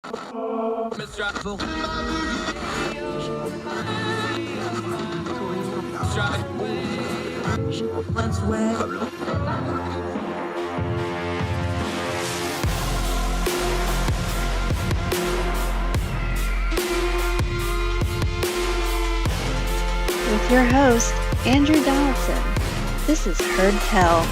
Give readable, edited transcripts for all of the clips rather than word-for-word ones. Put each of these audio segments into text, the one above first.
With your host, Andrew Donaldson. This is Heard Tell.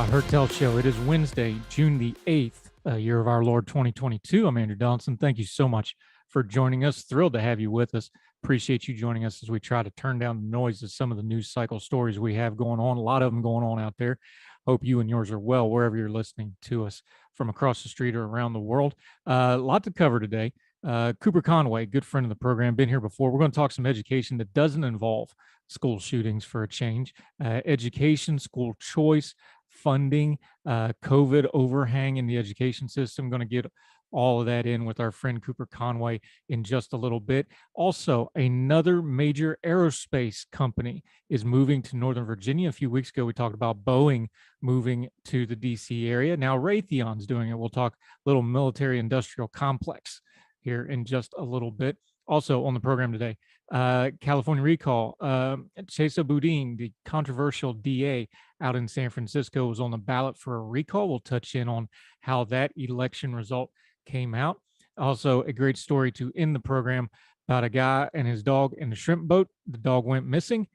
Heard Tell Show. It is Wednesday, June the 8th, year of our Lord 2022. I'm Andrew Donaldson. Thank you so much for joining us. Thrilled to have you with us. Appreciate you joining us as we try to turn down the noise of some of the news cycle stories we have going on. A lot of them going on out there. Hope you and yours are well, wherever you're listening to us from across the street or around the world. A lot to cover today. Cooper Conway, good friend of the program, been here before. We're going to talk some education that doesn't involve school shootings for a change. Education, school choice, funding, COVID overhang in the education system. Going to get all of that in with our friend Cooper Conway in just a little bit. Also, another major aerospace company is moving to Northern Virginia. A few weeks ago, we talked about Boeing moving to the DC area. Now Raytheon's doing it. We'll talk a little military industrial complex here in just a little bit. Also on the program today, California recall. Boudin, the controversial DA out in San Francisco, was on the ballot for a recall. We'll touch in on how that election result came out. Also, a great story to end the program about a guy and his dog in a shrimp boat. The dog went missing,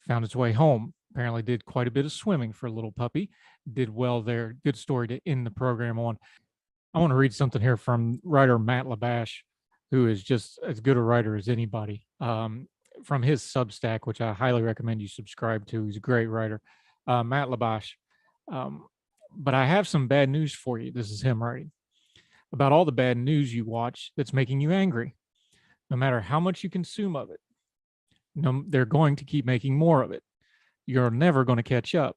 found its way home. Apparently did quite a bit of swimming for a little puppy. Did well there. Good story to end the program on. I want to read something here from writer Matt Labash, who is just as good a writer as anybody, from his Substack, which I highly recommend you subscribe to. He's a great writer, Matt Labash. But I have some bad news for you. This is him writing about all the bad news you watch that's making you angry. No matter how much you consume of it, they're going to keep making more of it. You're never going to catch up.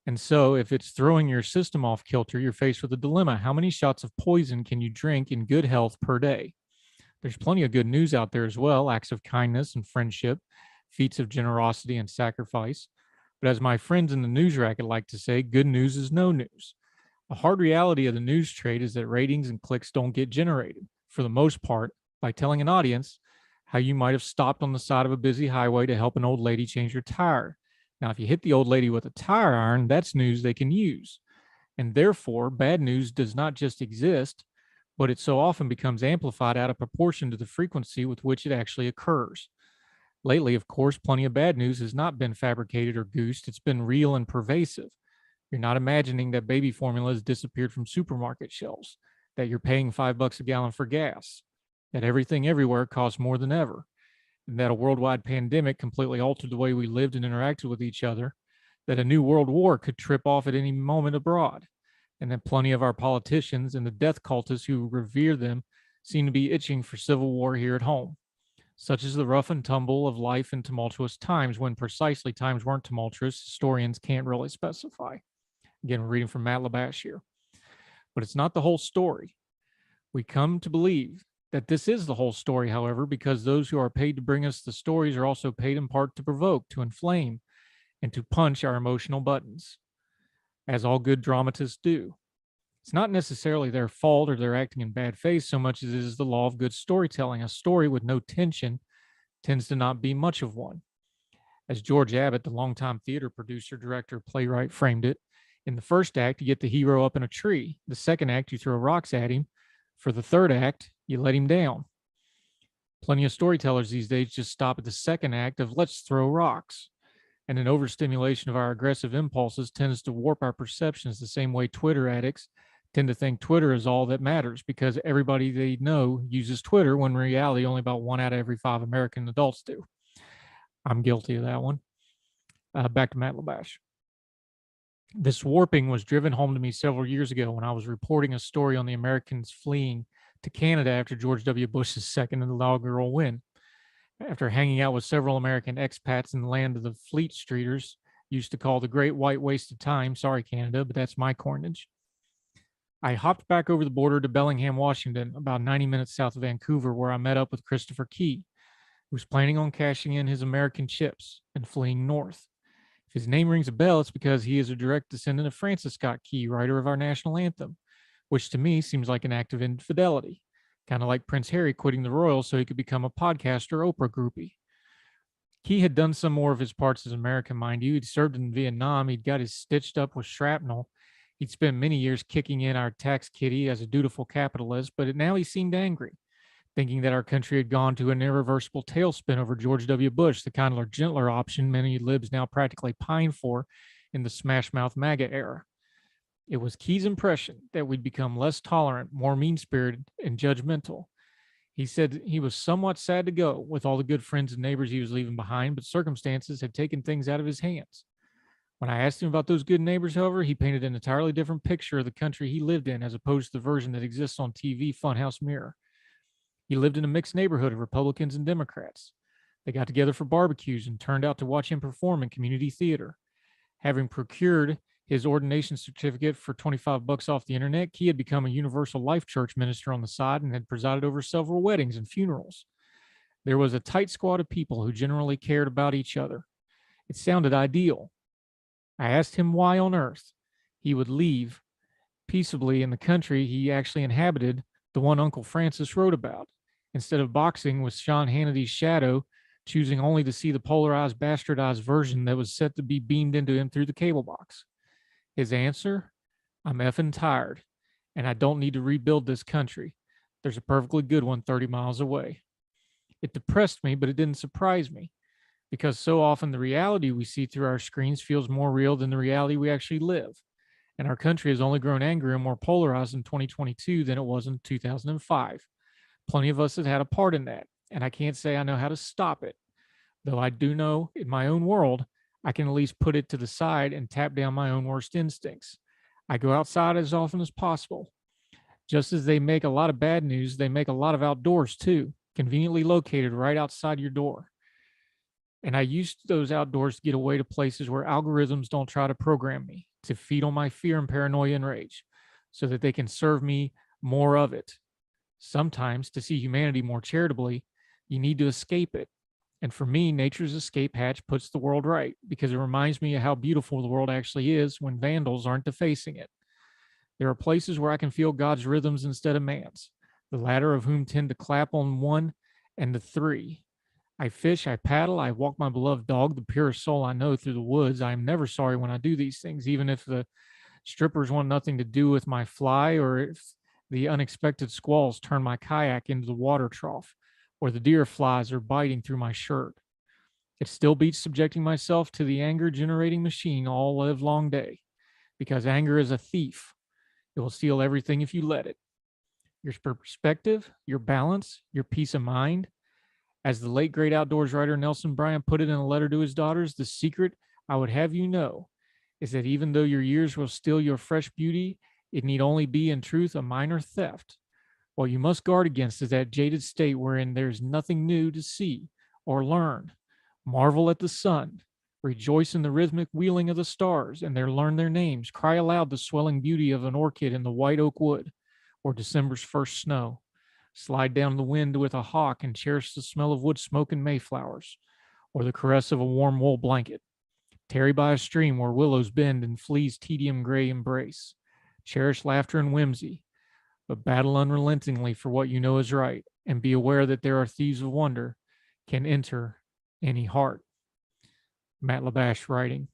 And so if it's throwing your system off kilter, you're faced with a dilemma. How many shots of poison can you drink in good health per day? There's plenty of good news out there as well, acts of kindness and friendship, feats of generosity and sacrifice. But as my friends in the news racket like to say, good news is no news. A hard reality of the news trade is that ratings and clicks don't get generated, for the most part, by telling an audience how you might have stopped on the side of a busy highway to help an old lady change her tire. Now, if you hit the old lady with a tire iron, that's news they can use. And therefore, bad news does not just exist, but it so often becomes amplified out of proportion to the frequency with which it actually occurs. Lately, of course, plenty of bad news has not been fabricated or goosed. It's been real and pervasive. You're not imagining that baby formula has disappeared from supermarket shelves, that you're paying $5 a gallon for gas, that everything everywhere costs more than ever, and that a worldwide pandemic completely altered the way we lived and interacted with each other, that a new world war could trip off at any moment abroad, and that plenty of our politicians and the death cultists who revere them seem to be itching for civil war here at home. Such is the rough and tumble of life in tumultuous times, when precisely times weren't tumultuous, historians can't really specify. Again, we're reading from Matt Labash here. But it's not the whole story. We come to believe that this is the whole story, however, because those who are paid to bring us the stories are also paid in part to provoke, to inflame, and to punch our emotional buttons, as all good dramatists do. It's not necessarily their fault or they're acting in bad faith so much as it is the law of good storytelling. A story with no tension tends to not be much of one. As George Abbott, the longtime theater producer, director, playwright, framed it, in the first act, you get the hero up in a tree. The second act, you throw rocks at him. For the third act, you let him down. Plenty of storytellers these days just stop at the second act of let's throw rocks. And an overstimulation of our aggressive impulses tends to warp our perceptions the same way Twitter addicts tend to think Twitter is all that matters because everybody they know uses Twitter, when in reality only about 1 out of every 5 American adults do. I'm guilty of that one. Back to Matt Labash. This warping was driven home to me several years ago when I was reporting a story on the Americans fleeing to Canada after George W. Bush's second inaugural win. After hanging out with several American expats in the land of the Fleet Streeters, used to call the great white waste of time, sorry Canada, but that's my coinage. I hopped back over the border to Bellingham, Washington, about 90 minutes south of Vancouver, where I met up with Christopher Key, who was planning on cashing in his American chips and fleeing north. If his name rings a bell, it's because he is a direct descendant of Francis Scott Key, writer of our national anthem. which to me seems like an act of infidelity, kind of like Prince Harry quitting the royals so he could become a podcaster Oprah groupie. He had done some more of his parts as American, mind you. He'd served in Vietnam. He'd got his stitched up with shrapnel. He'd spent many years kicking in our tax kitty as a dutiful capitalist, but now he seemed angry, thinking that our country had gone to an irreversible tailspin over George W. Bush, the kinder, gentler option many libs now practically pine for in the smash mouth MAGA era. It was Key's impression that we'd become less tolerant, more mean spirited, and judgmental. He said he was somewhat sad to go with all the good friends and neighbors he was leaving behind, but circumstances had taken things out of his hands. When I asked him about those good neighbors, however, he painted an entirely different picture of the country he lived in as opposed to the version that exists on TV Funhouse Mirror. He lived in a mixed neighborhood of Republicans and Democrats. They got together for barbecues and turned out to watch him perform in community theater. Having procured his ordination certificate for $25 off the internet, Key had become a Universal Life Church minister on the side and had presided over several weddings and funerals. There was a tight squad of people who generally cared about each other. It sounded ideal. I asked him why on earth he would leave peaceably in the country he actually inhabited, the one Uncle Francis wrote about, instead of boxing with Sean Hannity's shadow, choosing only to see the polarized, bastardized version that was set to be beamed into him through the cable box. His answer? I'm effing tired, and I don't need to rebuild this country. There's a perfectly good one 30 miles away. It depressed me, but it didn't surprise me, because so often the reality we see through our screens feels more real than the reality we actually live. And our country has only grown angrier and more polarized in 2022 than it was in 2005. Plenty of us have had a part in that, and I can't say I know how to stop it. Though I do know in my own world, I can at least put it to the side and tap down my own worst instincts. I go outside as often as possible. Just as they make a lot of bad news, they make a lot of outdoors too, conveniently located right outside your door. And I use those outdoors to get away to places where algorithms don't try to program me, to feed on my fear and paranoia and rage, so that they can serve me more of it. Sometimes, to see humanity more charitably, you need to escape it. And for me, nature's escape hatch puts the world right, because it reminds me of how beautiful the world actually is when vandals aren't defacing it. There are places where I can feel God's rhythms instead of man's, the latter of whom tend to clap on one and the three. I fish, I paddle, I walk my beloved dog, the purest soul I know, through the woods. I am never sorry when I do these things, even if the strippers want nothing to do with my fly, or if the unexpected squalls turn my kayak into the water trough, or the deer flies are biting through my shirt. It still beats subjecting myself to the anger generating machine all live long day, because anger is a thief. It will steal everything if you let it. Your perspective, your balance, your peace of mind. As the late great outdoors writer Nelson Bryant put it in a letter to his daughters, the secret I would have you know is that even though your years will steal your fresh beauty, it need only be in truth a minor theft. What you must guard against is that jaded state wherein there is nothing new to see or learn. Marvel at the sun, rejoice in the rhythmic wheeling of the stars, and there learn their names. Cry aloud the swelling beauty of an orchid in the white oak wood, or December's first snow. Slide down the wind with a hawk and cherish the smell of wood smoke and mayflowers, or the caress of a warm wool blanket. Tarry by a stream where willows bend and fleas tedium gray embrace. Cherish laughter and whimsy, but battle unrelentingly for what you know is right, and be aware that there are thieves of wonder can enter any heart. Matt Labash writing.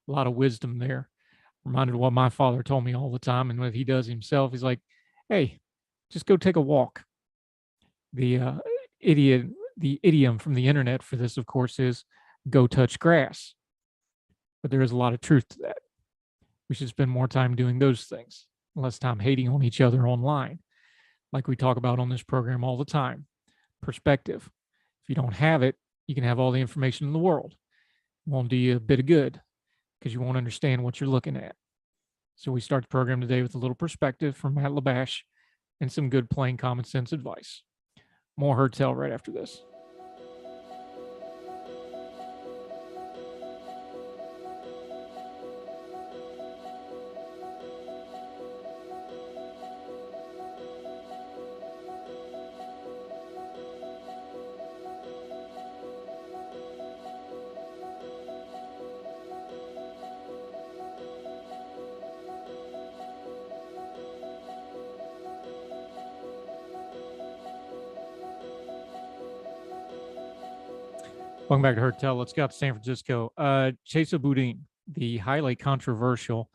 A lot of wisdom there. Reminded of what my father told me all the time, and what he does himself. He's like, hey, just go take a walk. The idiom from the internet for this, of course, is go touch grass. But there is a lot of truth to that. We should spend more time doing those things, less time hating on each other online, like we talk about on this program all the time. Perspective. If you don't have it, you can have all the information in the world. It won't do you a bit of good because you won't understand what you're looking at. So we start the program today with a little perspective from Matt Labash and some good plain common sense advice. More Heard Tell right after this. Welcome back to Hertel. Let's go to San Francisco. Chesa Boudin, the highly controversial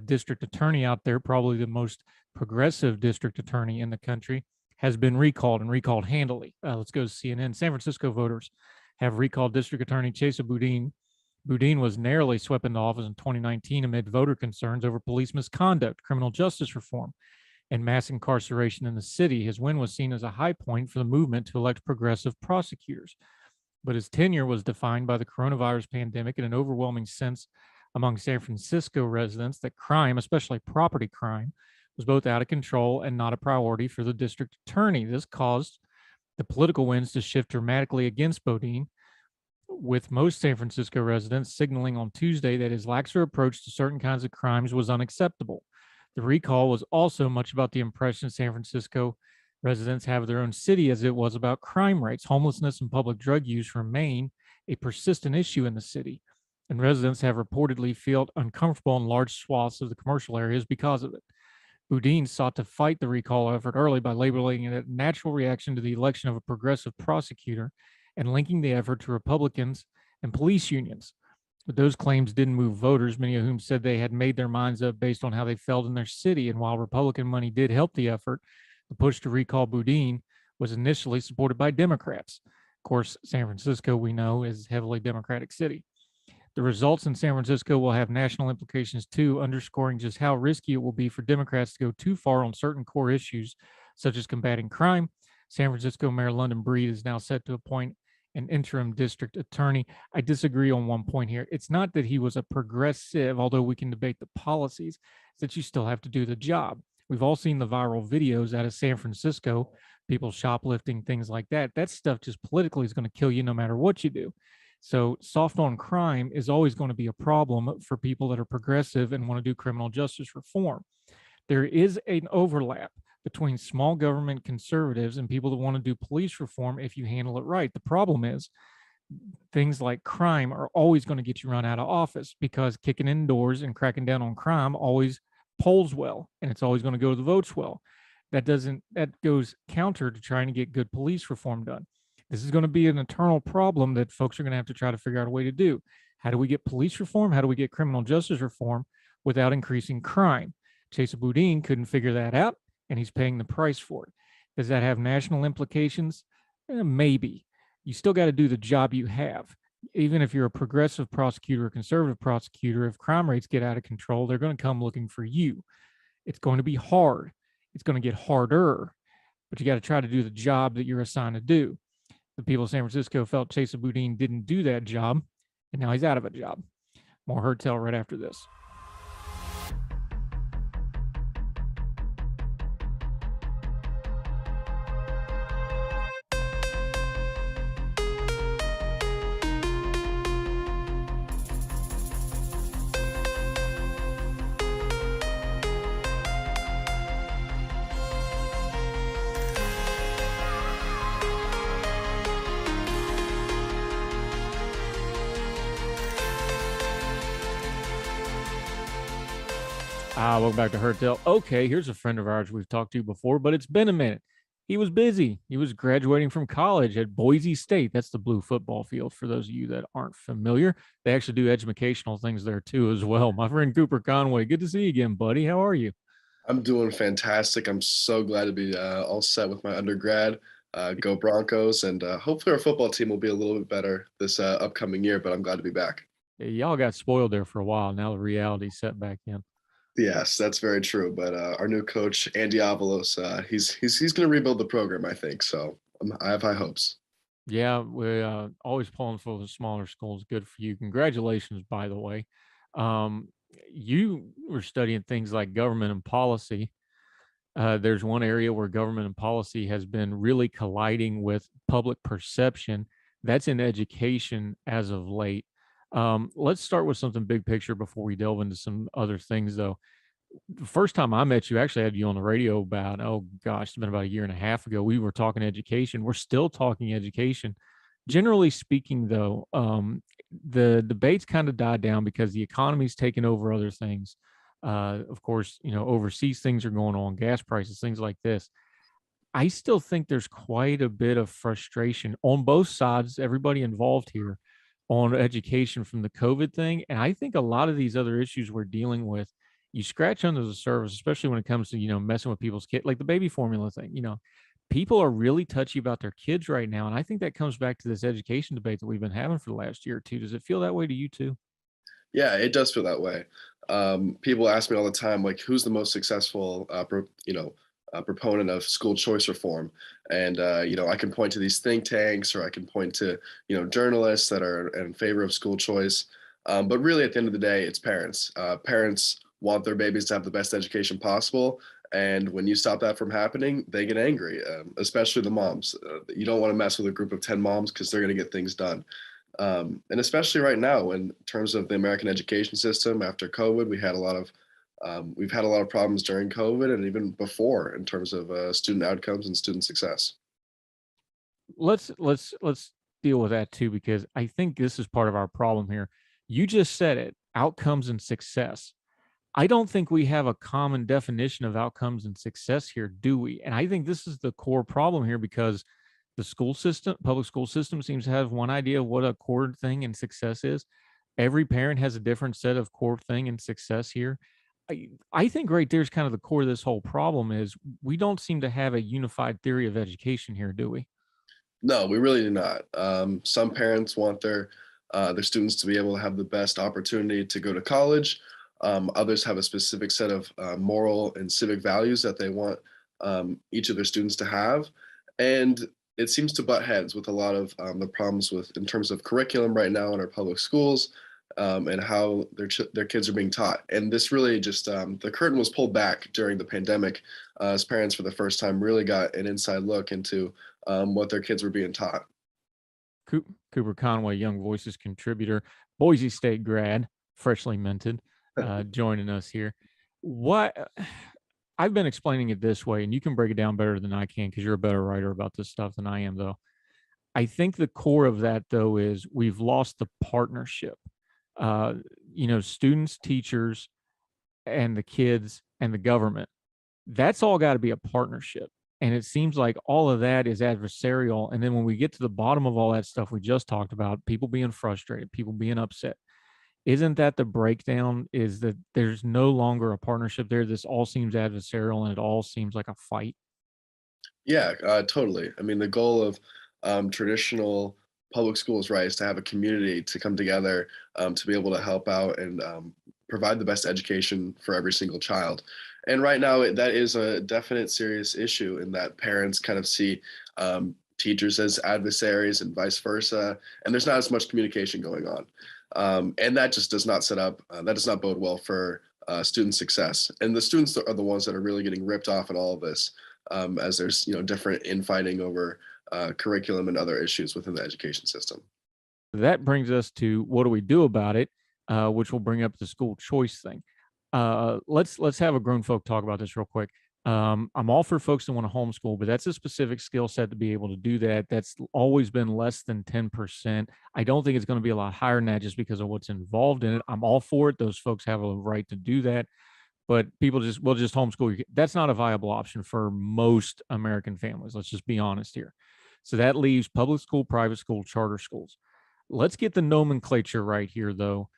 district attorney out there, probably the most progressive district attorney in the country, has been recalled and recalled handily. Let's go to CNN. San Francisco voters have recalled District Attorney Chesa Boudin. Boudin was narrowly swept into office in 2019 amid voter concerns over police misconduct, criminal justice reform, and mass incarceration in the city. His win was seen as a high point for the movement to elect progressive prosecutors. But his tenure was defined by the coronavirus pandemic and an overwhelming sense among San Francisco residents that crime, especially property crime, was both out of control and not a priority for the district attorney. This caused the political winds to shift dramatically against Boudin, with most San Francisco residents signaling on Tuesday that his laxer approach to certain kinds of crimes was unacceptable. The recall was also much about the impression San Francisco residents have of their own city as it was about crime rates. Homelessness and public drug use remain a persistent issue in the city, and residents have reportedly felt uncomfortable in large swaths of the commercial areas because of it. Boudin sought to fight the recall effort early by labeling it a natural reaction to the election of a progressive prosecutor and linking the effort to Republicans and police unions. But those claims didn't move voters, many of whom said they had made their minds up based on how they felt in their city. And while Republican money did help the effort, the push to recall Boudin was initially supported by Democrats. Of course, San Francisco, we know, is a heavily Democratic city. The results in San Francisco will have national implications too, underscoring just how risky it will be for Democrats to go too far on certain core issues, such as combating crime. San Francisco Mayor London Breed is now set to appoint an interim district attorney. I disagree on one point here. It's not that he was a progressive, although we can debate the policies, it's that you still have to do the job. We've all seen the viral videos out of San Francisco, people shoplifting, things like that. That stuff just politically is going to kill you no matter what you do. So soft on crime is always going to be a problem for people that are progressive and want to do criminal justice reform. There is an overlap between small government conservatives and people that want to do police reform if you handle it right. The problem is things like crime are always going to get you run out of office because kicking in doors and cracking down on crime always polls well, and it's always going to go to the votes well. That goes counter to trying to get good police reform done. This is going to be an eternal problem that folks are going to have to try to figure out a way to do. How do we get police reform? How do we get criminal justice reform without increasing crime? Chesa Boudin couldn't figure that out, and he's paying the price for it. Does that have national implications? Maybe. You still got to do the job you have. Even if you're a progressive prosecutor or conservative prosecutor, if crime rates get out of control, they're going to come looking for you. It's going to be hard. It's going to get harder, but you got to try to do the job that you're assigned to do. The people of San Francisco felt Chesa Boudin didn't do that job, and now he's out of a job. More Hertel right after this. Welcome back to Hertel. Okay, here's a friend of ours we've talked to before, but it's been a minute. He was busy. He was graduating from college at Boise State. That's the blue football field for those of you that aren't familiar. They actually do educational things there too as well. My friend Cooper Conway, good to see you again, buddy. How are you? I'm doing fantastic. I'm so glad to be all set with my undergrad. Go Broncos, and hopefully our football team will be a little bit better this upcoming year, but I'm glad to be back. Y'all got spoiled there for a while. Now the reality set back in. Yes, that's very true. But our new coach, Andy Avalos, he's going to rebuild the program, I think. So I have high hopes. Yeah, we always pulling for the smaller schools. Good for you. Congratulations, by the way. You were studying things like government and policy. There's one area where government and policy has been really colliding with public perception. That's in education as of late. Let's start with something big picture before we delve into some other things, though. The first time I met you, I actually had you on the radio about, oh gosh, it's been about a year and a half ago. We were talking education. We're still talking education. Generally speaking, though, the debates kind of died down because the economy's taken over other things. Of course, overseas things are going on, gas prices, things like this. I still think there's quite a bit of frustration on both sides, everybody involved here on education from the COVID thing. And I think a lot of these other issues we're dealing with, you scratch under the surface, especially when it comes to, messing with people's kids, like the baby formula thing, people are really touchy about their kids right now. And I think that comes back to this education debate that we've been having for the last year or two. Does it feel that way to you too? Yeah, it does feel that way. People ask me all the time, like, who's the most successful, proponent of school choice reform? And I can point to these think tanks, or I can point to journalists that are in favor of school choice. But really, at the end of the day, it's parents. Parents want their babies to have the best education possible. And when you stop that from happening, they get angry, especially the moms. You don't want to mess with a group of 10 moms because they're going to get things done. And especially right now, in terms of the American education system after COVID, we've had a lot of problems during COVID and even before in terms of student outcomes and student success. Let's deal with that too, because I think this is part of our problem here. You just said it, outcomes and success. I don't think we have a common definition of outcomes and success here, do we? And I think this is the core problem here because the school system, public school system seems to have one idea of what a core thing and success is. Every parent has a different set of core thing and success here. I think right there's kind of the core of this whole problem is we don't seem to have a unified theory of education here, do we? No, we really do not. Some parents want their students to be able to have the best opportunity to go to college. Others have a specific set of moral and civic values that they want each of their students to have, and it seems to butt heads with a lot of the problems with in terms of curriculum right now in our public schools, and how their kids are being taught. And this really just the curtain was pulled back during the pandemic, as parents for the first time really got an inside look into what their kids were being taught. Cooper Conway, Young Voices contributor, Boise State grad, freshly minted, joining us here. What I've been explaining it this way, and you can break it down better than I can because you're a better writer about this stuff than I am, though. I think the core of that, though, is we've lost the partnership. Uh, Students, teachers, and the kids and the government. That's all got to be a partnership. And it seems like all of that is adversarial. And then when we get to the bottom of all that stuff we just talked about, people being frustrated, people being upset, isn't that the breakdown? Is that there's no longer a partnership there? This all seems adversarial and it all seems like a fight. Yeah, totally. I mean, the goal of traditional public schools, right, is to have a community to come together, to be able to help out and provide the best education for every single child. And right now, that is a definite serious issue in that parents kind of see teachers as adversaries and vice versa, and there's not as much communication going on. And that just does not that does not bode well for student success. And the students are the ones that are really getting ripped off in all of this, as there's different infighting over curriculum and other issues within the education system. That brings us to what do we do about it, which will bring up the school choice thing. Let's have a grown folk talk about this real quick. I'm all for folks that want to homeschool, but that's a specific skill set to be able to do that. That's always been less than 10%. I don't think it's going to be a lot higher than that just because of what's involved in it. I'm all for it. Those folks have a right to do that, but people will just homeschool. That's not a viable option for most American families. Let's just be honest here. So that leaves public school, private school, charter schools. Let's get the nomenclature right here, though.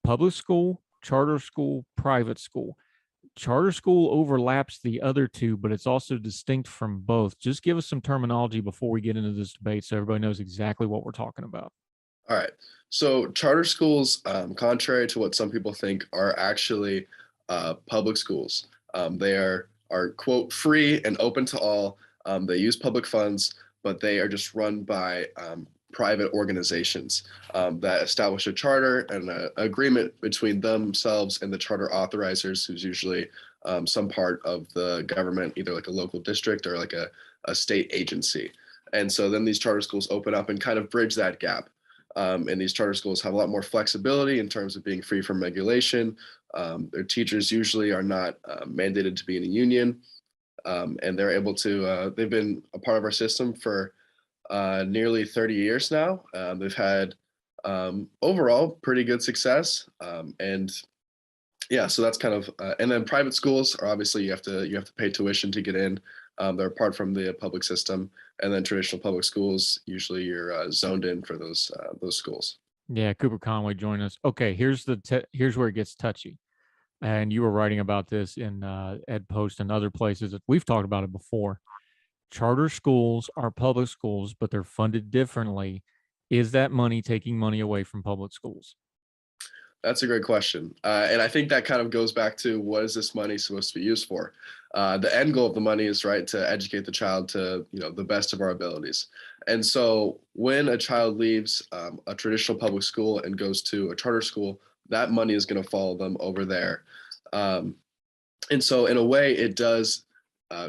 Public school, charter school, private school. Charter school overlaps the other two, but it's also distinct from both. Just give us some terminology before we get into this debate so everybody knows exactly what we're talking about. All right. So charter schools, contrary to what some people think, are actually public schools. They are quote free and open to all. They use public funds, but they are just run by private organizations that establish a charter and an agreement between themselves and the charter authorizers, who's usually some part of the government, either like a local district or like a state agency. And so then these charter schools open up and kind of bridge that gap. And these charter schools have a lot more flexibility in terms of being free from regulation. Their teachers usually are not mandated to be in a union, and they're able to, they've been a part of our system for nearly 30 years now. They've had overall pretty good success. And Yeah, so that's kind of, and then private schools are obviously you have to pay tuition to get in. They're apart from the public system, and then traditional public schools usually you're zoned in for those schools. Yeah, Cooper Conway joined us. Okay, here's where it gets touchy. And you were writing about this in Ed Post and other places. We've talked about it before. Charter schools are public schools, but they're funded differently. Is that money taking money away from public schools? That's a great question. And I think that kind of goes back to what is this money supposed to be used for? The end goal of the money is right to educate the child to the best of our abilities. And so when a child leaves a traditional public school and goes to a charter school, that money is going to follow them over there. Um, and so in a way, it does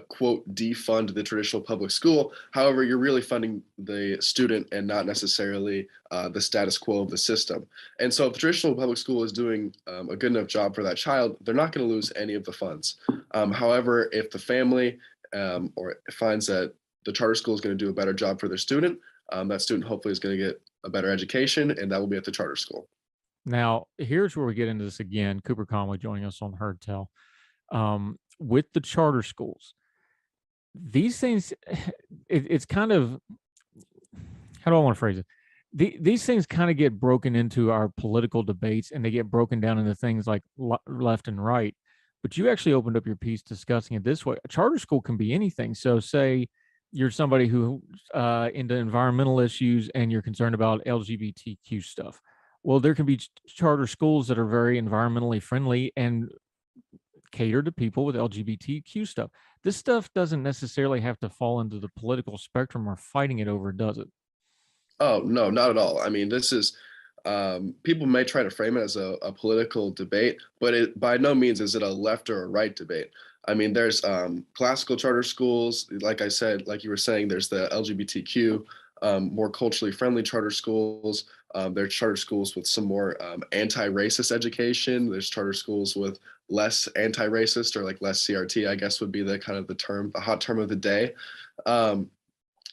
quote defund the traditional public school. However, you're really funding the student and not necessarily the status quo of the system. And so if the traditional public school is doing a good enough job for that child, they're not going to lose any of the funds. However, if the family or finds that the charter school is going to do a better job for their student, that student hopefully is going to get a better education, and that will be at the charter school. Now, here's where we get into this again. Cooper Conway joining us on Heard Tell. With the charter schools, these things, it's kind of, how do I want to phrase it? These things kind of get broken into our political debates, and they get broken down into things like left and right. But you actually opened up your piece discussing it this way. A charter school can be anything. So, say you're somebody who into environmental issues and you're concerned about LGBTQ stuff. Well, there can be charter schools that are very environmentally friendly and cater to people with LGBTQ stuff. This stuff doesn't necessarily have to fall into the political spectrum or fighting it over, does it? Oh, no, not at all. I mean, this is people may try to frame it as a political debate, but it by no means is it a left or a right debate. I mean, there's classical charter schools, like I said, like you were saying, there's the LGBTQ, more culturally friendly charter schools. There's charter schools with some more anti-racist education. There's charter schools with less anti-racist or like less CRT, I guess would be the kind of the term, the hot term of the day. Um,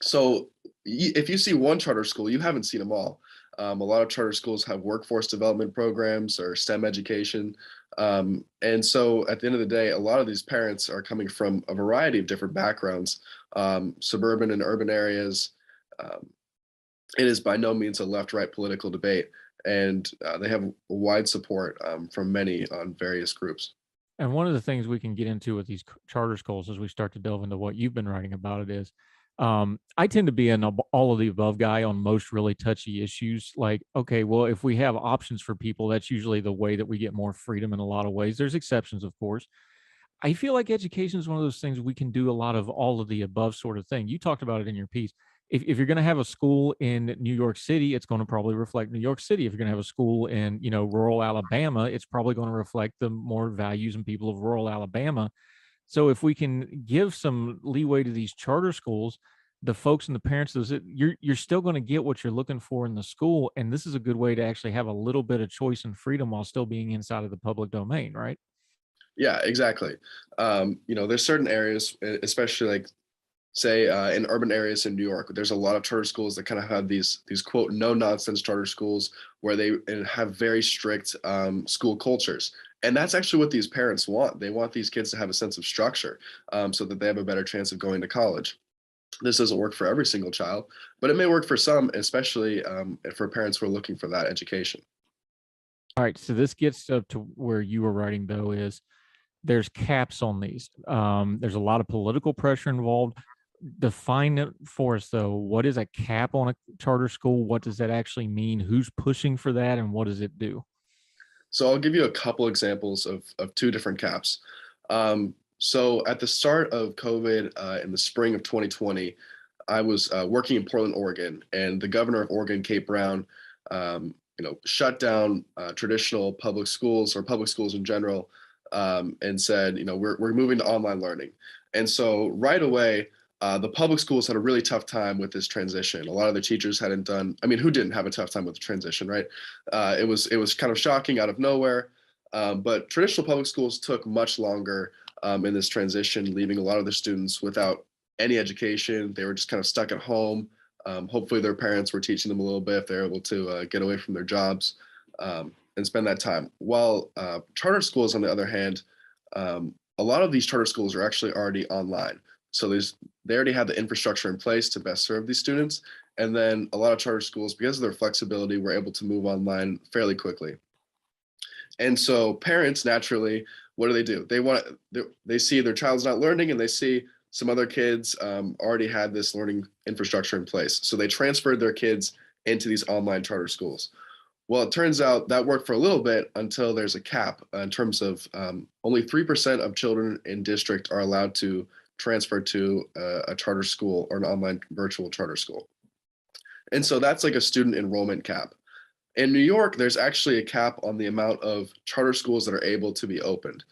so if you see one charter school, you haven't seen them all. A lot of charter schools have workforce development programs or STEM education. And so at the end of the day, a lot of these parents are coming from a variety of different backgrounds, suburban and urban areas. Um, it is by no means a left-right political debate, and they have wide support from many on various groups. And one of the things we can get into with these charter schools as we start to delve into what you've been writing about it is, I tend to be an all of the above guy on most really touchy issues. Like, okay, well, if we have options for people, that's usually the way that we get more freedom in a lot of ways. There's exceptions, of course. I feel like education is one of those things we can do a lot of all of the above sort of thing. You talked about it in your piece. If you're going to have a school in New York City, it's going to probably reflect New York City. If you're going to have a school in, rural Alabama, it's probably going to reflect the more values and people of rural Alabama. So if we can give some leeway to these charter schools, the folks and the parents, you're still going to get what you're looking for in the school, and this is a good way to actually have a little bit of choice and freedom while still being inside of the public domain, right? Yeah, exactly. There's certain areas, especially like say in urban areas in New York, there's a lot of charter schools that kind of have these quote no nonsense charter schools where they have very strict school cultures, and that's actually what these parents want. They want these kids to have a sense of structure so that they have a better chance of going to college. This doesn't work for every single child, but it may work for some, especially for parents who are looking for that education. All right, so this gets up to where you were writing though is there's caps on these. There's a lot of political pressure involved. Define it for us though. What is a cap on a charter school? What does that actually mean? Who's pushing for that, and what does it do? So I'll give you a couple examples of two different caps. So at the start of COVID in the spring of 2020, I was working in Portland, Oregon, and the governor of Oregon, Kate Brown, shut down traditional public schools or public schools in general, and said, we're moving to online learning. And so right away, the public schools had a really tough time with this transition. A lot of the teachers hadn't done. I mean, who didn't have a tough time with the transition, right? It was kind of shocking out of nowhere. But traditional public schools took much longer in this transition, leaving a lot of the students without any education. They were just kind of stuck at home. Hopefully, their parents were teaching them a little bit if they're able to get away from their jobs. and spend that time. While charter schools, on the other hand, a lot of these charter schools are actually already online. So they already have the infrastructure in place to best serve these students. And then a lot of charter schools, because of their flexibility, were able to move online fairly quickly. And so parents naturally, what do? They see their child's not learning, and they see some other kids already had this learning infrastructure in place. So they transferred their kids into these online charter schools. Well, it turns out that worked for a little bit until there's a cap in terms of only 3% of children in district are allowed to transfer to a charter school or an online virtual charter school. And so that's like a student enrollment cap. In New York, there's actually a cap on the amount of charter schools that are able to be opened.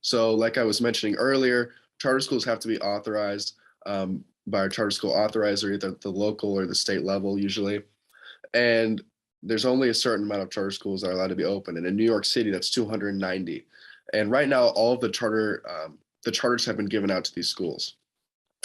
So like I was mentioning earlier, charter schools have to be authorized by a charter school authorizer, either at the local or the state level usually. And there's only a certain amount of charter schools that are allowed to be open. And in New York City, that's 290. And right now, all of the charters have been given out to these schools.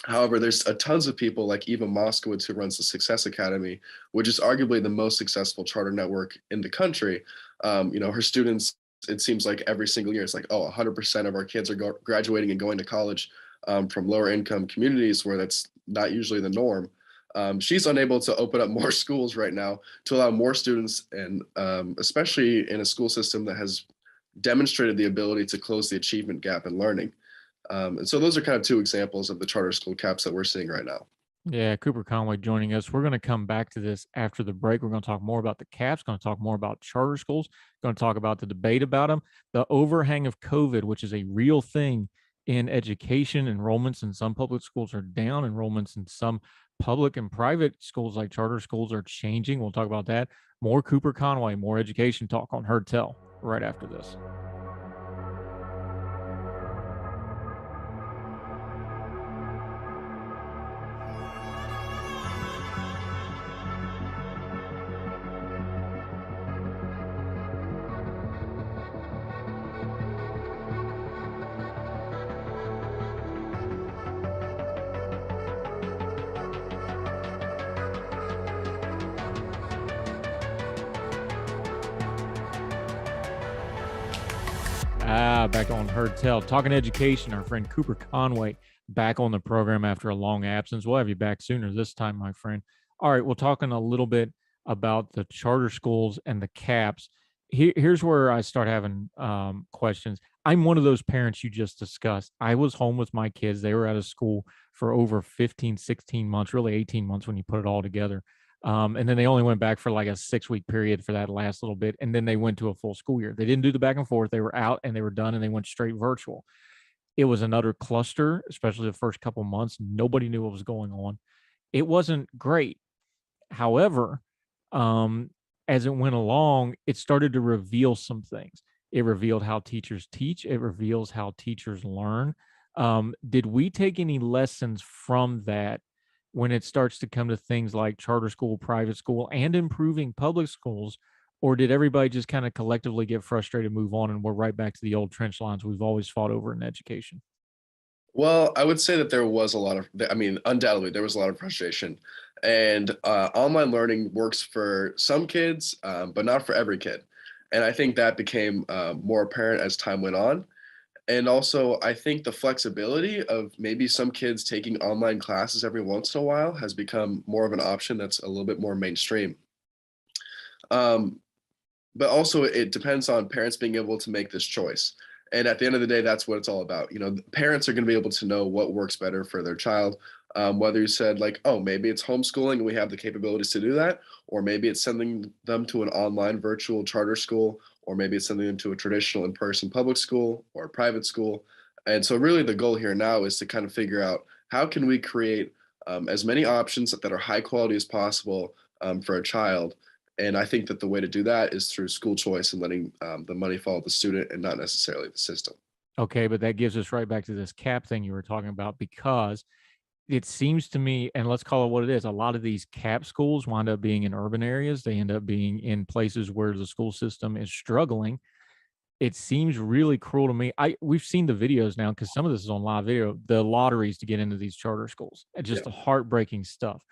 However, there's tons of people like Eva Moskowitz, who runs the Success Academy, which is arguably the most successful charter network in the country. Her students, it seems like every single year, it's like, 100% of our kids are graduating and going to college from lower income communities where that's not usually the norm. She's unable to open up more schools right now to allow more students, and especially in a school system that has demonstrated the ability to close the achievement gap in learning. And so those are kind of two examples of the charter school caps that we're seeing right now. Yeah, Cooper Conway joining us. We're going to come back to this after the break. We're going to talk more about the caps, going to talk more about charter schools, going to talk about the debate about them, the overhang of COVID, which is a real thing in education. Enrollments in some public schools are down. Enrollments in some public and private schools like charter schools are changing. We'll talk about that. More Cooper Conway, more education talk on Heard Tell right after this. Back on Heard Tell, talking education. Our friend Cooper Conway back on the program after a long absence. We'll have you back sooner this time, my friend. All right, we're talking a little bit about the charter schools and the caps. Here's where I start having questions. I'm one of those parents you just discussed. I was home with my kids. They were out of school for over 15, 16 months, really 18 months when you put it all together. And then they only went back for like a 6-week period for that last little bit. And then they went to a full school year. They didn't do the back and forth. They were out and they were done and they went straight virtual. It was another cluster, especially the first couple months. Nobody knew what was going on. It wasn't great. However, as it went along, it started to reveal some things. It revealed how teachers teach. It reveals how teachers learn. Did we take any lessons from that when it starts to come to things like charter school, private school, and improving public schools? Or did everybody just kind of collectively get frustrated, move on, and we're right back to the old trench lines we've always fought over in education? Well, I would say that there was a lot of, undoubtedly, there was a lot of frustration. And online learning works for some kids, but not for every kid. And I think that became more apparent as time went on. And also, I think the flexibility of maybe some kids taking online classes every once in a while has become more of an option that's a little bit more mainstream. But also, it depends on parents being able to make this choice. And at the end of the day, that's what it's all about. Parents are going to be able to know what works better for their child. Whether you said like, oh, maybe it's homeschooling and we have the capabilities to do that, or maybe it's sending them to an online virtual charter school, or maybe it's sending them to a traditional in-person public school or private school. And so really the goal here now is to kind of figure out how can we create as many options that are high quality as possible for a child. And I think that the way to do that is through school choice and letting the money follow the student and not necessarily the system. Okay, but that gives us right back to this cap thing you were talking about, because it seems to me, and let's call it what it is, a lot of these cap schools wind up being in urban areas. They end up being in places where the school system is struggling. It seems really cruel to me. We've seen the videos now, because some of this is on live video, the lotteries to get into these charter schools. Just heartbreaking stuff.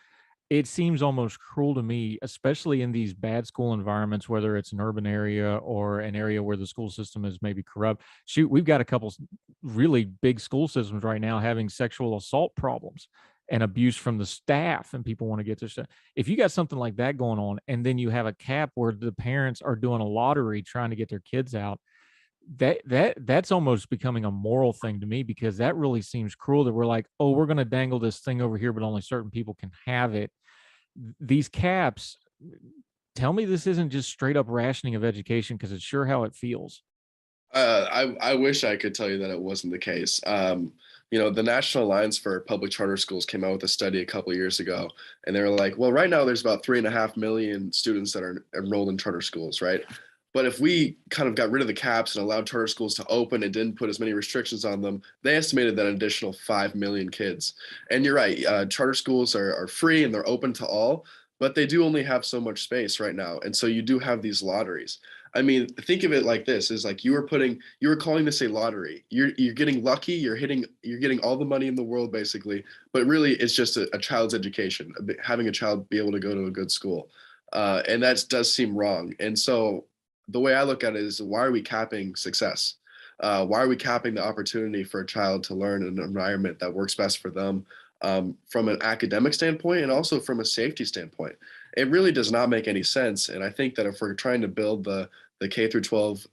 it seems almost cruel to me, especially in these bad school environments, whether it's an urban area or an area where the school system is maybe corrupt. Shoot, we've got a couple really big school systems right now having sexual assault problems and abuse from the staff, and people want to get their stuff. If you got something like that going on, and then you have a cap where the parents are doing a lottery trying to get their kids out, that's almost becoming a moral thing to me, because that really seems cruel that we're like, oh, we're going to dangle this thing over here, but only certain people can have it. These caps, tell me this isn't just straight up rationing of education, because it's sure how it feels. I wish I could tell you that it wasn't the case. The National Alliance for Public Charter Schools came out with a study a couple of years ago, and they were like, well, right now there's about 3.5 million students that are enrolled in charter schools, right? But if we kind of got rid of the caps and allowed charter schools to open and didn't put as many restrictions on them, they estimated that an additional 5 million kids. And you're right, charter schools are free and they're open to all, but they do only have so much space right now. And so you do have these lotteries. I mean, think of it like this: is like you were calling this a lottery. You're getting lucky. You're getting all the money in the world basically, but really it's just a child's education, having a child be able to go to a good school, and that does seem wrong. And so the way I look at it is, why are we capping success? Why are we capping the opportunity for a child to learn in an environment that works best for them, from an academic standpoint and also from a safety standpoint? It really does not make any sense. And I think that if we're trying to build the K through 12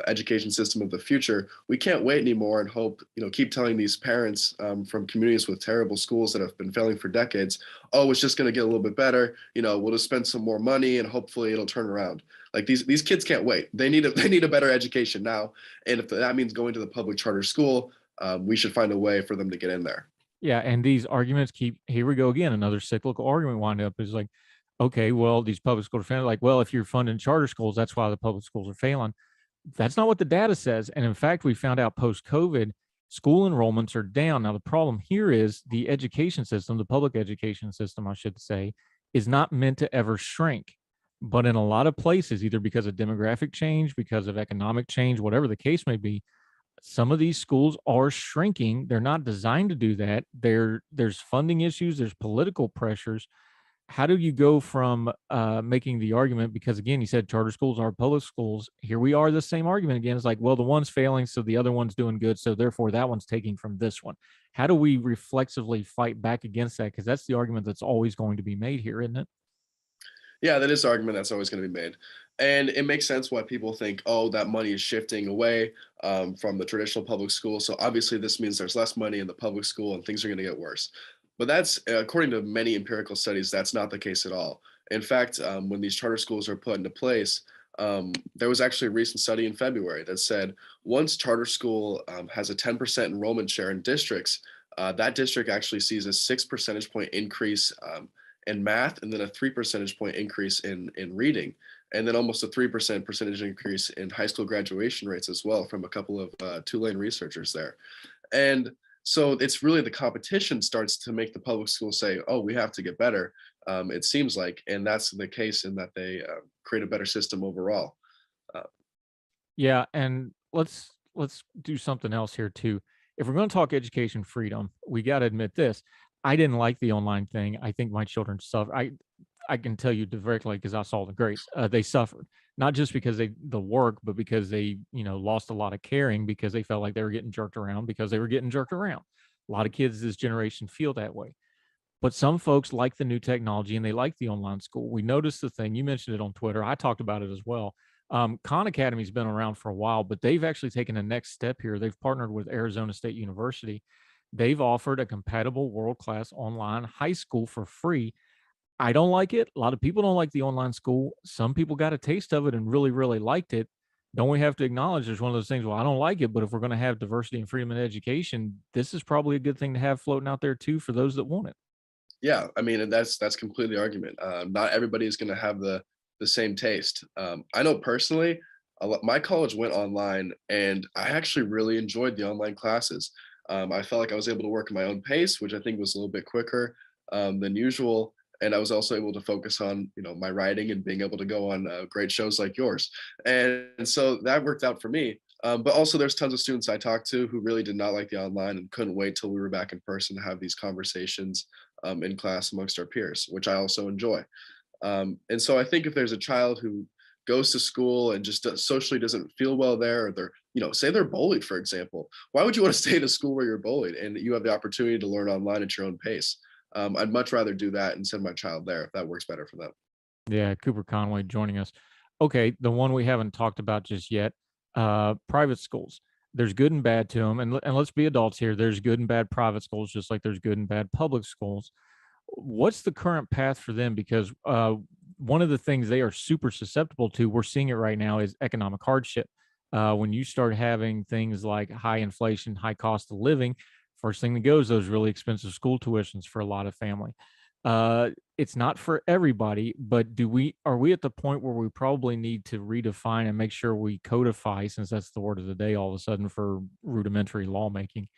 education system of the future, we can't wait anymore and hope, keep telling these parents, from communities with terrible schools that have been failing for decades, oh, it's just going to get a little bit better. We'll just spend some more money and hopefully it'll turn around. Like these kids can't wait. They need a better education now. And if that means going to the public charter school, we should find a way for them to get in there. Yeah, and these arguments here we go again, another cyclical argument wind up is like, okay, well, these public schools are failing. Like, well, if you're funding charter schools, that's why the public schools are failing. That's not what the data says. And in fact, we found out post-COVID, school enrollments are down. Now, the problem here is the education system, the public education system, I should say, is not meant to ever shrink. But in a lot of places, either because of demographic change, because of economic change, whatever the case may be, some of these schools are shrinking. They're not designed to do that. There's funding issues, there's political pressures. How do you go from making the argument, because again, you said charter schools are public schools. Here we are, the same argument again. It's like, well, the one's failing, so the other one's doing good, so therefore that one's taking from this one. How do we reflexively fight back against that? Because that's the argument that's always going to be made here, isn't it? Yeah, that is the argument that's always going to be made. And it makes sense why people think, oh, that money is shifting away, from the traditional public school. So obviously, this means there's less money in the public school and things are going to get worse. But that's, according to many empirical studies, that's not the case at all. In fact, when these charter schools are put into place, there was actually a recent study in February that said once charter school, has a 10% enrollment share in districts, that district actually sees a 6 percentage point increase, in math, and then a 3 percentage point increase in reading, and then almost a 3% percentage increase in high school graduation rates as well, from a couple of Tulane researchers there. And so it's really the competition starts to make the public school say, oh, we have to get better. It seems like, and that's the case in that they create a better system overall. Uh, Yeah, and let's do something else here too. If we're going to talk education freedom, we got to admit this. I didn't like the online thing. I think my children suffer. I can tell you directly because I saw the grades. They suffered, not just because the work, but because they lost a lot of caring, because they felt like they were getting jerked around, because they were getting jerked around. A lot of kids this generation feel that way. But some folks like the new technology and they like the online school. We noticed the thing, you mentioned it on Twitter. I talked about it as well. Khan Academy's been around for a while, but they've actually taken a next step here. They've partnered with Arizona State University. They've offered a compatible world-class online high school for free. I don't like it. A lot of people don't like the online school. Some people got a taste of it and really, really liked it. Don't we have to acknowledge there's one of those things, well, I don't like it, but if we're going to have diversity and freedom in education, this is probably a good thing to have floating out there too for those that want it. yeah, I mean, and that's completely the argument. Not everybody is going to have the same taste. I know personally, my college went online, and I actually really enjoyed the online classes. I felt like I was able to work at my own pace, which I think was a little bit quicker, than usual. And I was also able to focus on, my writing and being able to go on great shows like yours. And so that worked out for me. But also, there's tons of students I talked to who really did not like the online and couldn't wait till we were back in person to have these conversations in class amongst our peers, which I also enjoy. And so I think if there's a child who goes to school and just socially doesn't feel well there, or they're, say they're bullied, for example, why would you want to stay in a school where you're bullied and you have the opportunity to learn online at your own pace? I'd much rather do that and send my child there if that works better for them. Yeah, Cooper Conway joining us. Okay, the one we haven't talked about just yet, private schools. There's good and bad to them, and let's be adults here. There's good and bad private schools, just like there's good and bad public schools. What's the current path for them? Because one of the things they are super susceptible to, we're seeing it right now, is economic hardship. When you start having things like high inflation, high cost of living, first thing that goes, those really expensive school tuitions for a lot of family. It's not for everybody, but are we at the point where we probably need to redefine and make sure we codify, since that's the word of the day all of a sudden for rudimentary lawmaking?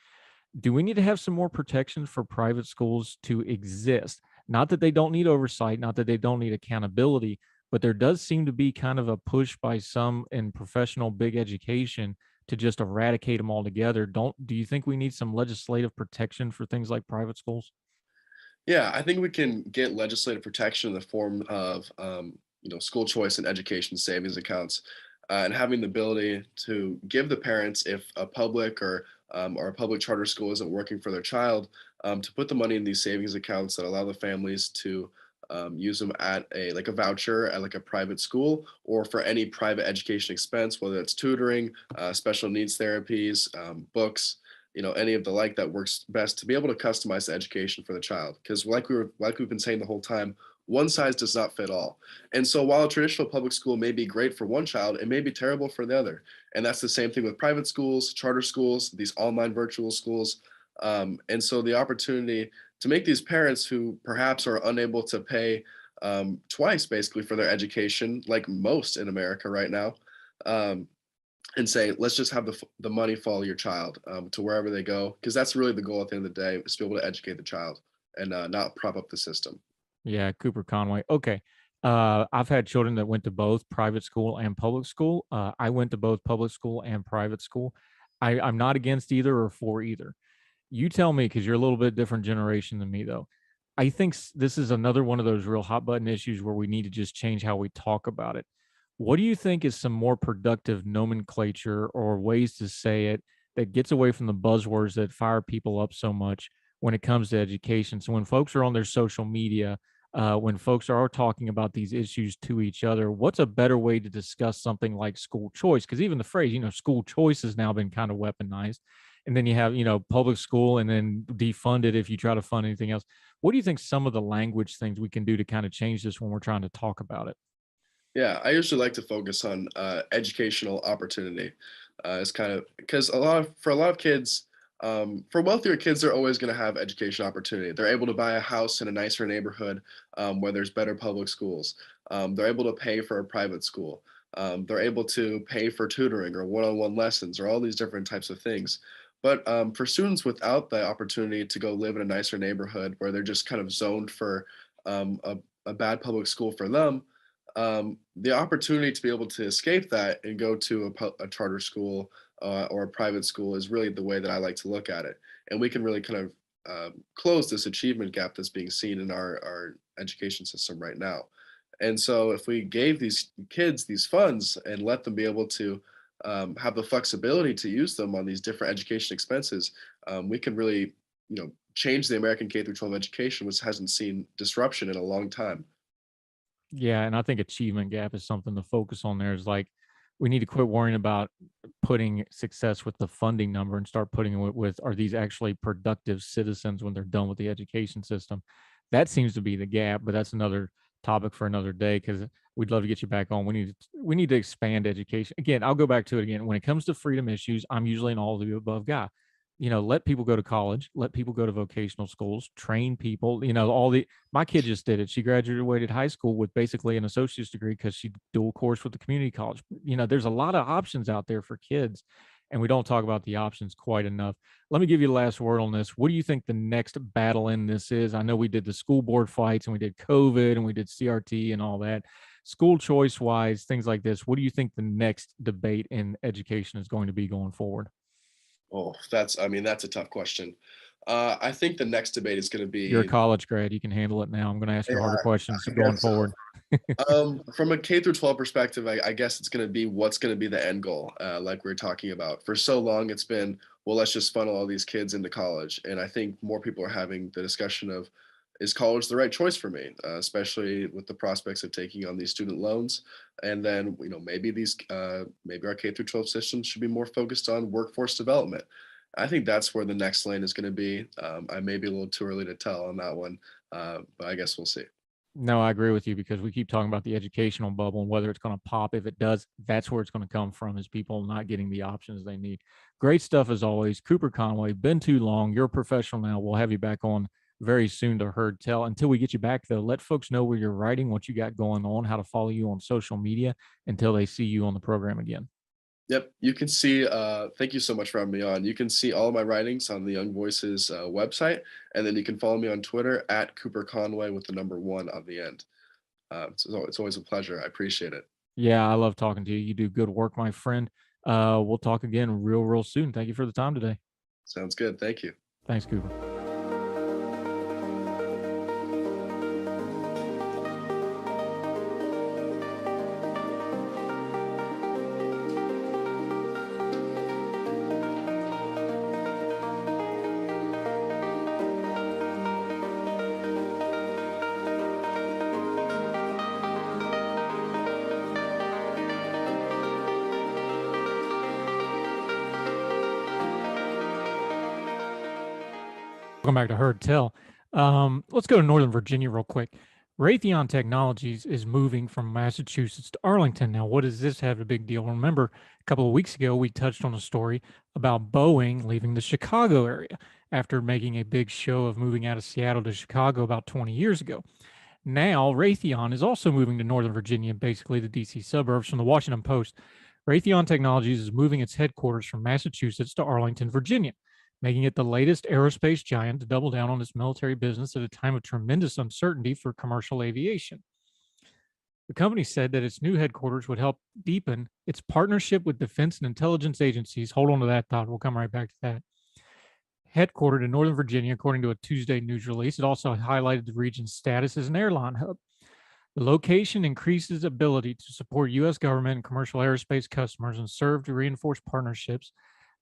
Do we need to have some more protections for private schools to exist? Not that they don't need oversight, not that they don't need accountability, but there does seem to be kind of a push by some in professional big education to just eradicate them altogether. Do you think we need some legislative protection for things like private schools? Yeah, I think we can get legislative protection in the form of, school choice and education savings accounts, and having the ability to give the parents, if a public or a public charter school isn't working for their child, to put the money in these savings accounts that allow the families to use them at a voucher at like a private school or for any private education expense, whether it's tutoring, special needs therapies, books, any of the like that works best to be able to customize the education for the child. Because like we've been saying the whole time, one size does not fit all. And so while a traditional public school may be great for one child, it may be terrible for the other. And that's the same thing with private schools, charter schools, these online virtual schools. And so the opportunity to make these parents who perhaps are unable to pay twice basically for their education, like most in America right now, um, and say, let's just have the money follow your child to wherever they go, because that's really the goal at the end of the day, is to be able to educate the child and not prop up the system. Yeah, Cooper Conway. Okay. I've had children that went to both private school and public school. I went to both public school and private school. I'm not against either or for either. You tell me, because you're a little bit different generation than me, though. I think this is another one of those real hot button issues where we need to just change how we talk about it. What do you think is some more productive nomenclature or ways to say it that gets away from the buzzwords that fire people up so much when it comes to education? So when folks are on their social media, when folks are talking about these issues to each other, what's a better way to discuss something like school choice? Because even the phrase, school choice has now been kind of weaponized. And then you have, public school and then defund it if you try to fund anything else. What do you think some of the language things we can do to kind of change this when we're trying to talk about it? Yeah, I usually like to focus on educational opportunity. It's kind of because for a lot of kids, for wealthier kids, they're always going to have education opportunity. They're able to buy a house in a nicer neighborhood where there's better public schools. They're able to pay for a private school. They're able to pay for tutoring or one-on-one lessons or all these different types of things. But for students without the opportunity to go live in a nicer neighborhood where they're just kind of zoned for a bad public school for them, the opportunity to be able to escape that and go to a charter school or a private school is really the way that I like to look at it. And we can really kind of close this achievement gap that's being seen in our education system right now. And so if we gave these kids these funds and let them be able to have the flexibility to use them on these different education expenses, we can really, change the American K through 12 education, which hasn't seen disruption in a long time. Yeah, and I think achievement gap is something to focus on there. Is like we need to quit worrying about putting success with the funding number and start putting it with are these actually productive citizens when they're done with the education system? That seems to be the gap, but that's another topic for another day because we'd love to get you back on. We need to expand education. Again, I'll go back to it again. When it comes to freedom issues, I'm usually an all of the above guy. Let people go to college, let people go to vocational schools, train people, all the my kid just did it. She graduated high school with basically an associate's degree because she dual course with the community college. There's a lot of options out there for kids, and we don't talk about the options quite enough. Let me give you the last word on this. What do you think the next battle in this is? I know we did the school board fights and we did COVID and we did CRT and all that. school choice wise, things like this, what do you think the next debate in education is going to be going forward? Oh, that's a tough question. I think the next debate is going to You're a be, college grad. You can handle it now. I'm going to ask you yeah, harder questions I going guess so. forward. From a K through 12 perspective, I guess it's going to be what's going to be the end goal, like we are talking about. For so long, it's been, well, let's just funnel all these kids into college. And I think more people are having the discussion of, is college the right choice for me, especially with the prospects of taking on these student loans. And then, maybe our K through 12 systems should be more focused on workforce development. I think that's where the next lane is going to be. I may be a little too early to tell on that one, but I guess we'll see. No, I agree with you because we keep talking about the educational bubble and whether it's going to pop. If it does, that's where it's going to come from, is people not getting the options they need. Great stuff as always. Cooper Conway, been too long. You're a professional now. We'll have you back on very soon to Heard Tell. Until we get you back, though, let folks know where you're writing, what you got going on, how to follow you on social media until they see you on the program again. Yep, you can see. Thank you so much for having me on. You can see all of my writings on the Young Voices website, and then you can follow me on Twitter at Cooper Conway with the number 1 on the end. It's always a pleasure. I appreciate it. Yeah, I love talking to you. You do good work, my friend. We'll talk again real soon. Thank you for the time today. Sounds good. Thank you. Thanks, Cooper. Welcome back to Heard Tell. Let's go to Northern Virginia real quick. Raytheon Technologies is moving from Massachusetts to Arlington. Now, what does this have a big deal? Remember, a couple of weeks ago, we touched on a story about Boeing leaving the Chicago area after making a big show of moving out of Seattle to Chicago about 20 years ago. Now, Raytheon is also moving to Northern Virginia, basically the DC suburbs. From the Washington Post, Raytheon Technologies is moving its headquarters from Massachusetts to Arlington, Virginia, making it the latest aerospace giant to double down on its military business at a time of tremendous uncertainty for commercial aviation. The company said that its new headquarters would help deepen its partnership with defense and intelligence agencies. Hold on to that thought. We'll come right back to that. Headquartered in Northern Virginia, according to a Tuesday news release, it also highlighted the region's status as an airline hub. The location increases ability to support U.S. government and commercial aerospace customers and serve to reinforce partnerships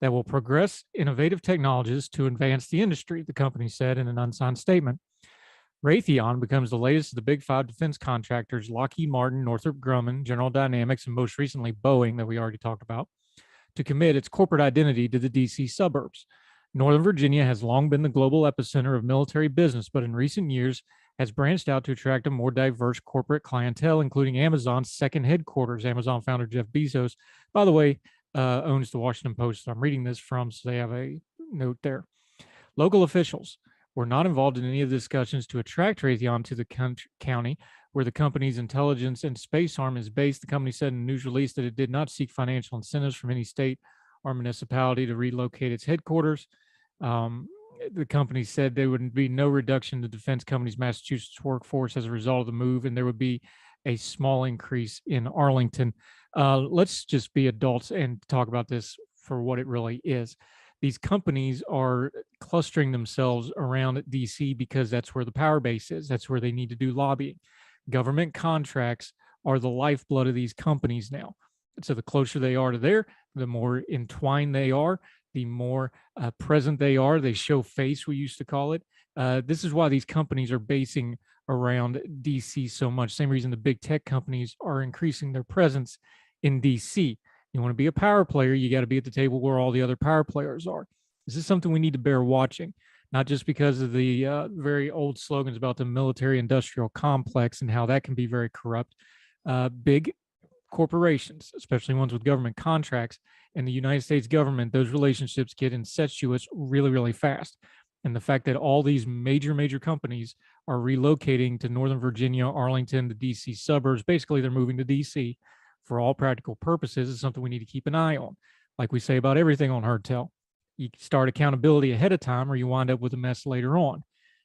that will progress innovative technologies to advance the industry, the company said in an unsigned statement. Raytheon becomes the latest of the big 5 defense contractors, Lockheed Martin, Northrop Grumman, General Dynamics, and most recently Boeing, that we already talked about, to commit its corporate identity to the D.C. suburbs. Northern Virginia has long been the global epicenter of military business, but in recent years has branched out to attract a more diverse corporate clientele, including Amazon's second headquarters. Amazon founder Jeff Bezos, by the way, owns the Washington Post that I'm reading this from, so they have a note there. Local officials were not involved in any of the discussions to attract Raytheon to the county where the company's intelligence and space arm is based. The company said in a news release that it did not seek financial incentives from any state or municipality to relocate its headquarters. The company said there would be no reduction in the defense company's Massachusetts workforce as a result of the move, and there would be a small increase in Arlington. Let's just be adults and talk about this for what it really is. These companies are clustering themselves around DC because that's where the power base is. That's where they need to do lobbying. Government contracts are the lifeblood of these companies now. So the closer they are to there, the more entwined they are, the more present they are. They show face, we used to call it. This is why these companies are basing around DC so much. Same reason the big tech companies are increasing their presence in DC. You want to be a power player, you got to be at the table where all the other power players are. This is something we need to bear watching, not just because of the very old slogans about the military industrial complex and how that can be very corrupt. Big corporations, especially ones with government contracts, and the United States government, those relationships get incestuous really fast. And the fact that all these major companies are relocating to Northern Virginia, Arlington, the DC suburbs, basically they're moving to DC for all practical purposes, is something we need to keep an eye on. Like we say about everything on Heard Tell, you start accountability ahead of time or you wind up with a mess later on.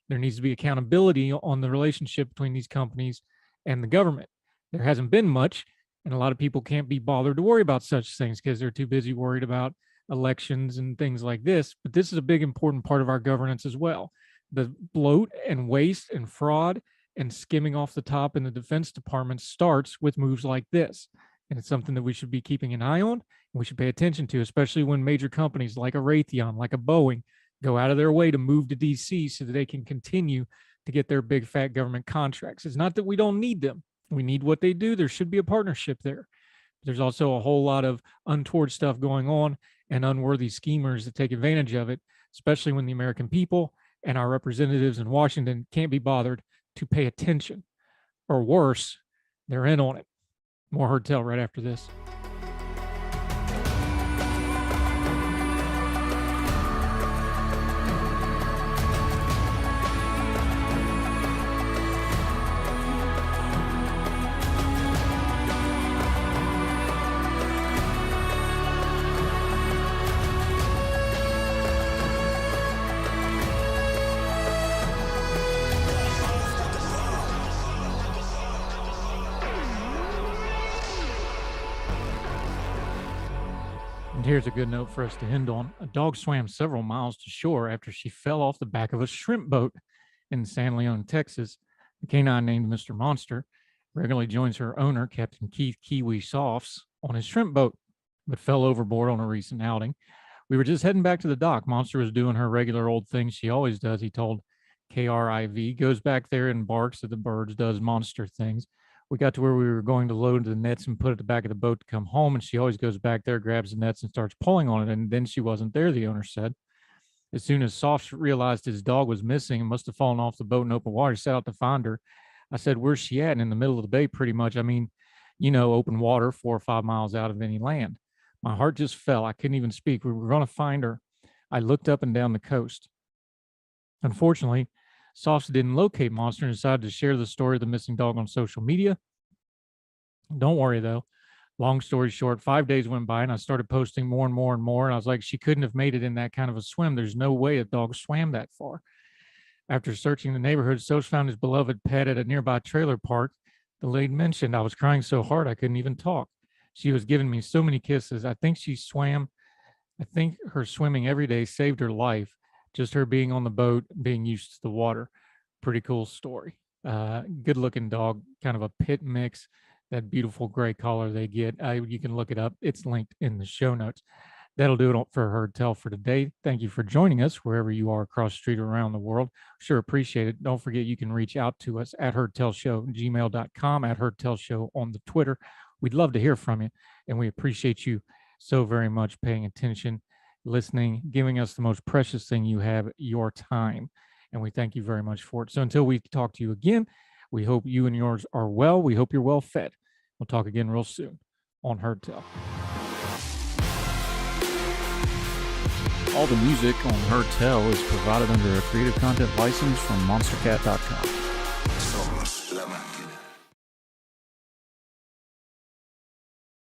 There needs to be accountability on the relationship between these companies and the government. there hasn't been much, and a lot of people can't be bothered to worry about such things because they're too busy worried about elections and things like this. But this is a big, important part of our governance as well. The bloat and waste and fraud and skimming off the top in the Defense Department starts with moves like this. And it's something that we should be keeping an eye on and we should pay attention to, especially when major companies like a Raytheon, like a Boeing, go out of their way to move to DC so that they can continue to get their big fat government contracts. It's not that we don't need them. We need what they do. There should be a partnership there. There's also a whole lot of untoward stuff going on and unworthy schemers that take advantage of it, especially when the American people and our representatives in Washington can't be bothered to pay attention, or worse, they're in on it. More Heard Tell right after this. And here's a good note for us to end on. A dog swam several miles to shore after she fell off the back of a shrimp boat in San Leon, Texas. The canine, named Mr. Monster, regularly joins her owner, Captain Keith Kiwi Softs, on his shrimp boat, but fell overboard on a recent outing. We were just heading back to the dock. Monster was doing her regular old thing she always does, he told KRIV. Goes back there and barks at the birds, does monster things. We got to where we were going to load the nets and put it at the back of the boat to come home, and she always goes back there, grabs the nets, and starts pulling on it. And then she wasn't there, the owner said. As soon as Soft realized his dog was missing and must have fallen off the boat in open water, he set out to find her. I said, "Where's she at?" And in the middle of the bay, pretty much. I mean, open water, 4 or 5 miles out of any land. My heart just fell. I couldn't even speak. We were going to find her. I looked up and down the coast. Unfortunately, Softs didn't locate Monster and decided to share the story of the missing dog on social media. Don't worry, though. Long story short, 5 days went by and I started posting more and more and more. And I was like, she couldn't have made it in that kind of a swim. There's no way a dog swam that far. After searching the neighborhood, Soch found his beloved pet at a nearby trailer park. The lady mentioned, I was crying so hard I couldn't even talk. She was giving me so many kisses. I think her swimming every day saved her life. Just her being on the boat, being used to the water. Pretty cool story. Good looking dog, kind of a pit mix, that beautiful gray collar they get. You can look it up. It's linked in the show notes. That'll do it for Heard Tell for today. Thank you for joining us wherever you are across the street or around the world. Sure appreciate it. Don't forget you can reach out to us at heardtellshow@gmail.com, at heardtellshow on the Twitter. We'd love to hear from you, and we appreciate you so very much paying attention, listening, giving us the most precious thing you have, your time. And we thank you very much for it. So until we talk to you again, we hope you and yours are well. We hope you're well fed. We'll talk again real soon on Heard Tell. All the music on Heard Tell is provided under a Creative Content license from monstercat.com.